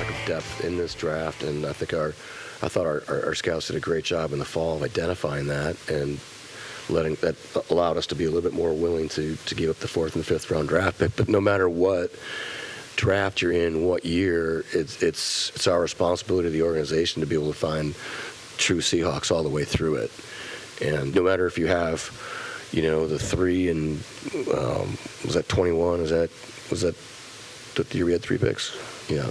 lack of depth in this draft, and I thought our scouts did a great job in the fall of identifying that and that allowed us to be a little bit more willing to give up the 4th and 5th round draft pick. But no matter what draft you're in, what year, it's our responsibility of the organization to be able to find true Seahawks all the way through it. And no matter if you have, the 3 and was that 21? Was that the year we had 3 picks? Yeah.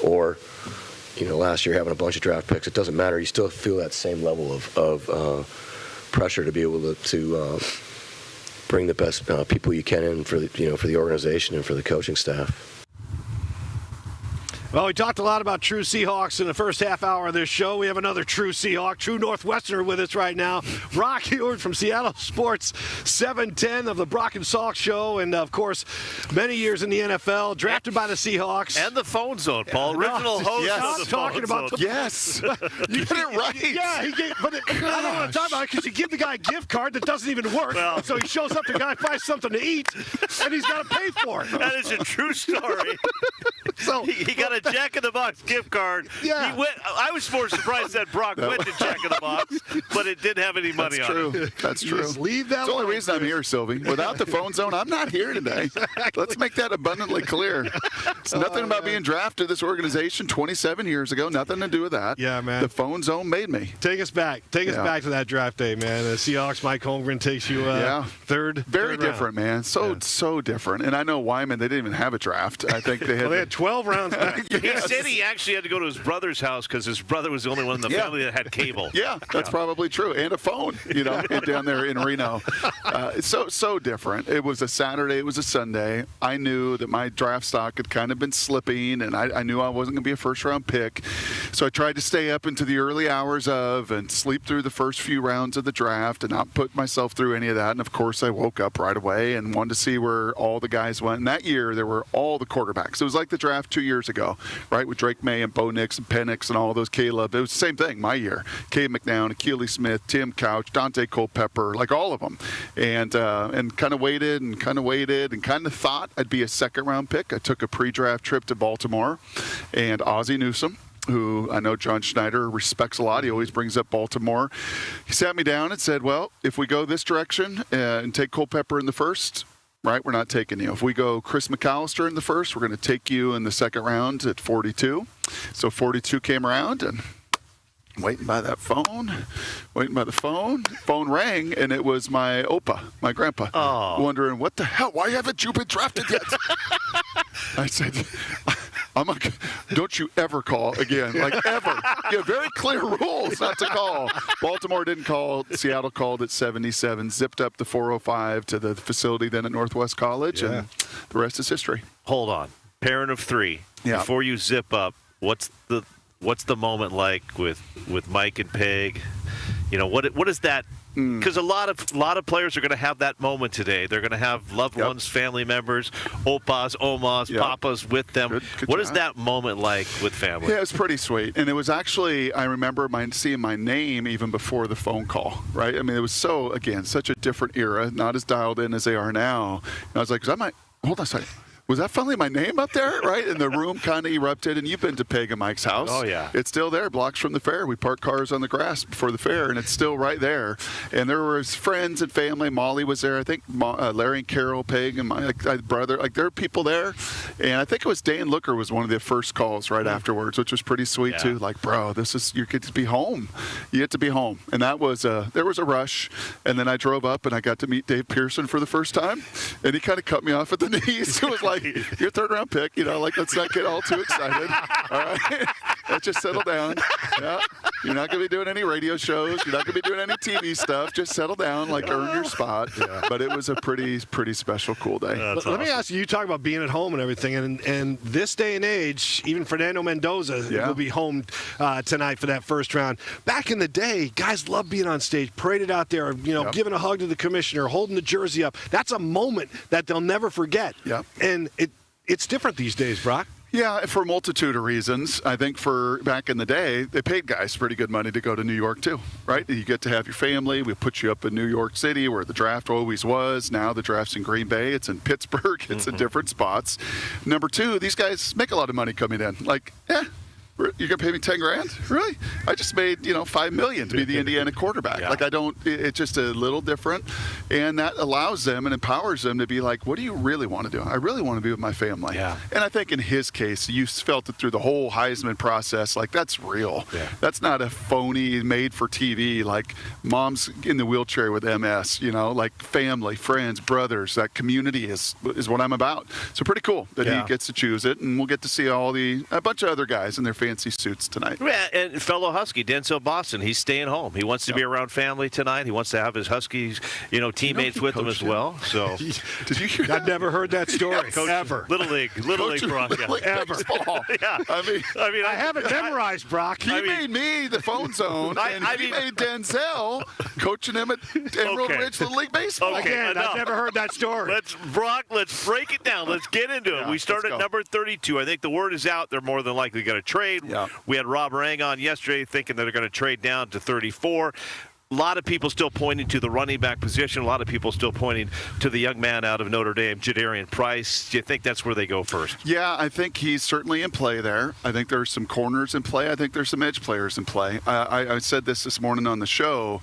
Or last year having a bunch of draft picks, it doesn't matter. You still feel that same level of pressure to be able to bring the best people you can in for the organization and for the coaching staff. Well, we talked a lot about true Seahawks in the first half hour of this show. We have another true Seahawk, true Northwesterner with us right now. Brock Huard from Seattle Sports 710 of the Brock and Salk Show. And, of course, many years in the NFL, drafted by the Seahawks. And the Phone Zone, Paul. Original host yes. of the talking about Zone. Yes. You get it right. Yeah, but I don't want to talk about it because you give the guy a gift card that doesn't even work. Well, so he shows up, the guy finds something to eat, and he's got to pay for it. That is a true story. So he got a Jack in the Box gift card. Yeah. He went. I was more surprised that Brock went to Jack in the Box, but it didn't have any money on it. That's true. Just leave that It's the only reason I'm here, Sylvie. Without the Phone Zone, I'm not here today. Exactly. Let's make that abundantly clear. It's nothing about being drafted to this organization 27 years ago. Nothing to do with that. Yeah, man. The Phone Zone made me. Take us back. Take us back to that draft day, man. The Seahawks, Mike Holmgren takes you third. Very third different, round. man. So different. And I know Wyman, they didn't even have a draft. I think they had. Well, they had 12 rounds back. He said he actually had to go to his brother's house because his brother was the only one in the family that had cable. Yeah, that's probably true. And a phone, down there in Reno. So different. It was a Saturday. It was a Sunday. I knew that my draft stock had kind of been slipping, and I knew I wasn't going to be a first-round pick. So I tried to stay up into the early hours of and sleep through the first few rounds of the draft and not put myself through any of that. And, of course, I woke up right away and wanted to see where all the guys went. And that year, there were all the quarterbacks. It was like the draft 2 years ago, right, with Drake May and Bo Nix and Penix and all those Caleb. It was the same thing my year. Cade McNown, Akili Smith, Tim Couch, Dante Culpepper, like all of them. And kind of waited and kind of thought I'd be a second-round pick. I took a pre-draft trip to Baltimore, and Ozzie Newsome, who I know John Schneider respects a lot. He always brings up Baltimore. He sat me down and said, well, if we go this direction and take Culpepper in the first, right, we're not taking you. If we go Chris McAllister in the first, we're going to take you in the second round at 42. So 42 came around, and waiting by the phone rang, and it was my Opa, my grandpa, wondering, what the hell, why haven't you been drafted yet? I said, don't you ever call again, like ever. You have very clear rules not to call. Baltimore didn't call. Seattle called at 77, zipped up the 405 to the facility then at Northwest College, and the rest is history. Hold on. Parent of 3. Yeah. Before you zip up, what's the moment like with Mike and Peg? What is that? Because a lot of players are going to have that moment today. They're going to have loved ones, family members, opas, omas, papas with them. Good what job. is that moment like with family? Yeah, it's pretty sweet. And it was actually, I remember seeing my name even before the phone call, right? I mean, it was such a different era, not as dialed in as they are now. And I was like, hold on a second. Was that finally my name up there, right? And the room kind of erupted. And you've been to Peg and Mike's house. Oh, yeah. It's still there, blocks from the fair. We park cars on the grass before the fair, and it's still right there. And there was friends and family. Molly was there. I think Larry and Carol, Peg, and my brother. Like, there are people there. And I think it was Dan Looker was one of the first calls right afterwards, which was pretty sweet, too. Like, bro, you get to be home. You get to be home. And that was, there was a rush. And then I drove up, and I got to meet Dave Pearson for the first time. And he kind of cut me off at the knees. It was like, you're a third-round pick, let's not get all too excited. All right? Let's just settle down. Yeah. You're not going to be doing any radio shows. You're not going to be doing any TV stuff. Just settle down, earn your spot. Yeah. But it was a pretty special, cool day. Let me ask you talk about being at home and everything, and this day and age, even Fernando Mendoza will be home tonight for that first round. Back in the day, guys loved being on stage, paraded out there, giving a hug to the commissioner, holding the jersey up. That's a moment that they'll never forget. Yep. And it's different these days, Brock. Yeah, for a multitude of reasons. I think for back in the day, they paid guys pretty good money to go to New York too, right? You get to have your family. We put you up in New York City where the draft always was. Now the draft's in Green Bay. It's in Pittsburgh. It's in different spots. Number two, these guys make a lot of money coming in. Like, yeah. You're gonna pay me $10,000? Really? I just made $5 million to be the Indiana quarterback. Yeah. Like it's just a little different, and that allows them and empowers them to be like, what do you really want to do? I really want to be with my family. Yeah. And I think in his case, you felt it through the whole Heisman process. Like that's real. Yeah. That's not a phony made for TV. Like mom's in the wheelchair with MS. Like family, friends, brothers. That community is what I'm about. So pretty cool that he gets to choose it, and we'll get to see a bunch of other guys in their fancy suits tonight. Yeah, and fellow Husky, Denzel Boston, he's staying home. He wants to be around family tonight. He wants to have his Huskies, teammates with him as well. So, did you hear that? I've never heard that story. Coach, ever. Little League broadcast. Ever. Yeah. I have it memorized, Brock. He made me the phone zone, and he made Denzel coaching him at Emerald Ridge Little League Baseball. Okay, Again, enough. I've never heard that story. Let's break it down. Let's get into it. Yeah, We start let's at go. number 32. I think the word is out. They're more than likely going to trade. Yeah. We had Rob Rang on yesterday thinking that they're going to trade down to 34. A lot of people still pointing to the running back position. A lot of people still pointing to the young man out of Notre Dame, Jadarian Price. Do you think that's where they go first? Yeah, I think he's certainly in play there. I think there's some corners in play. I think there's some edge players in play. I said this morning on the show.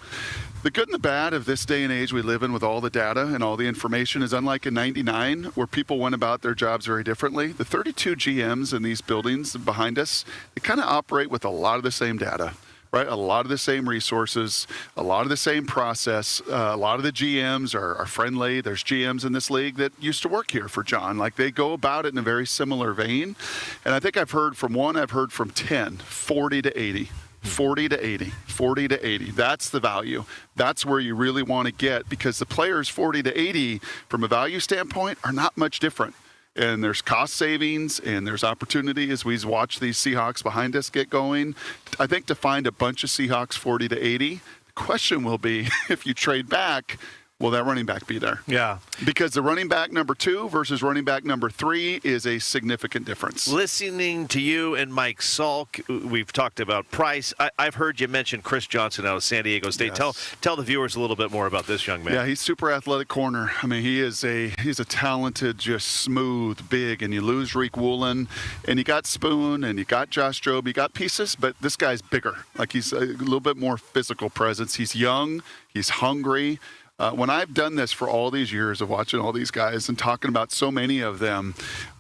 The good and the bad of this day and age we live in with all the data and all the information is unlike in 99 where people went about their jobs very differently. The 32 GMs in these buildings behind us, they kind of operate with a lot of the same data. Right, a lot of the same resources, a lot of the same process. A lot of the GMs are friendly. There's GMs in this league that used to work here for John. Like they go about it in a very similar vein. And I think I've heard from 10, 40 to 80. 40 to 80, 40 to 80. That's the value. That's where you really want to get because the players 40 to 80 from a value standpoint are not much different. And there's cost savings and there's opportunity as we watch these Seahawks behind us get going. I think to find a bunch of Seahawks 40 to 80, the question will be if you trade back, will that running back be there? Yeah. Because the running back number 2 versus running back number 3 is a significant difference. Listening to you and Mike Salk, we've talked about Price. I've heard you mention Chris Johnson out of San Diego State. Yes. Tell the viewers a little bit more about this young man. Yeah, he's super athletic corner. I mean, he's a talented, just smooth, big, and you lose Reek Woolen, and you got Spoon, and you got Josh Jobe, you got pieces, but this guy's bigger. Like he's a little bit more physical presence. He's young, he's hungry. When I've done this for all these years of watching all these guys and talking about so many of them,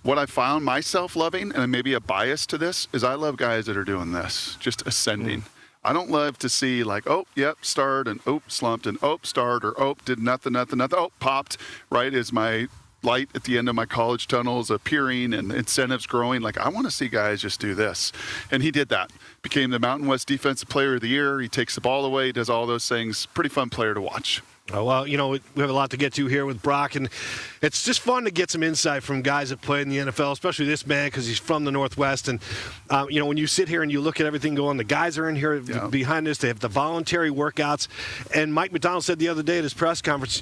what I found myself loving, and maybe a bias to this, is I love guys that are doing this, just ascending. I don't love to see like, oh, yep, starred, and oh, slumped, and oh, starred, or oh, did nothing, oh, popped, right, is my light at the end of my college tunnels appearing and incentives growing. Like, I want to see guys just do this. And he did that. Became the Mountain West Defensive Player of the Year. He takes the ball away, does all those things. Pretty fun player to watch. Oh, well, we have a lot to get to here with Brock, and it's just fun to get some insight from guys that play in the NFL, especially this man because he's from the Northwest. And, when you sit here and you look at everything going, the guys are in here behind us. They have the voluntary workouts. And Mike McDonald said the other day at his press conference,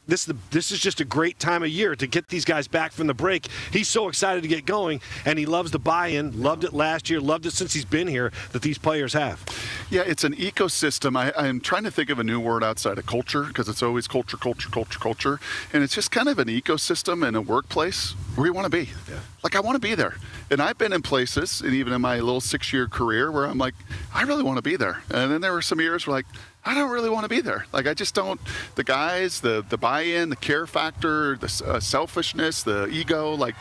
this is just a great time of year to get these guys back from the break. He's so excited to get going, and he loves the buy-in, loved it last year, loved it since he's been here, that these players have. Yeah, it's an ecosystem. I'm trying to think of a new word outside of culture because it's always culture. And it's just kind of an ecosystem in a workplace where you want to be. Yeah. Like, I want to be there. And I've been in places, and even in my little 6-year career, where I'm like, I really want to be there. And then there were some years where like, I don't really want to be there. Like, I just don't. The guys, the buy-in, the care factor, the selfishness, the ego, like.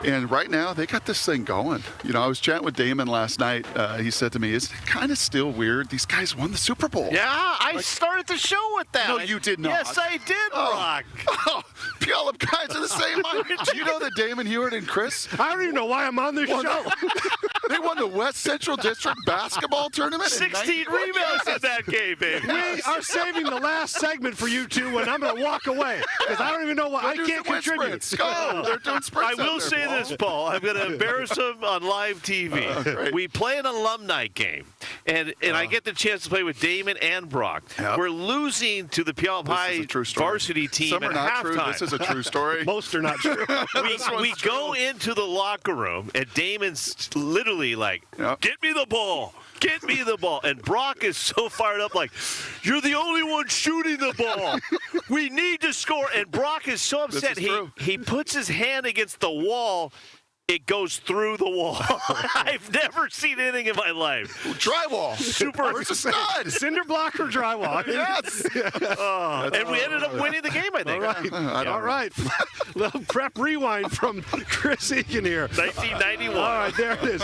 And right now, they got this thing going. I was chatting with Damon last night. He said to me, "Is it kind of still weird? These guys won the Super Bowl." Yeah, I started the show with that. No, you did not. Yes, I did, Brock. Oh, y'all guys are the same mind. Do you know that Damon Huard and Chris? I don't even know why I'm on this show. They won the West Central District basketball tournament. 16 rebounds in that game, baby. We are saving the last segment for you two, and I'm going to walk away because I don't even know what I can't contribute. Sprints. Go. They're doing sprints. I will say this, Paul. I'm going to embarrass them on live TV. We play an alumni game, and I get the chance to play with Damon and Brock. Yep. We're losing to the Puyallup High varsity team Some at are not halftime. true. This is a true story. Most are not true. we go into the locker room, and Damon's literally like, Yep. get me the ball. Get me the ball. And Brock is so fired up, like, you're the only one shooting the ball. We need to score. And Brock is so upset. This is true. He puts his hand against the wall. It goes through the wall. I've never seen anything in my life. Drywall. Super. Where's the stud? Cinder block or drywall? Yes. And we ended up winning the game, I think. All right. Little prep rewind from Chris Egan here. 1991. All right, there it is.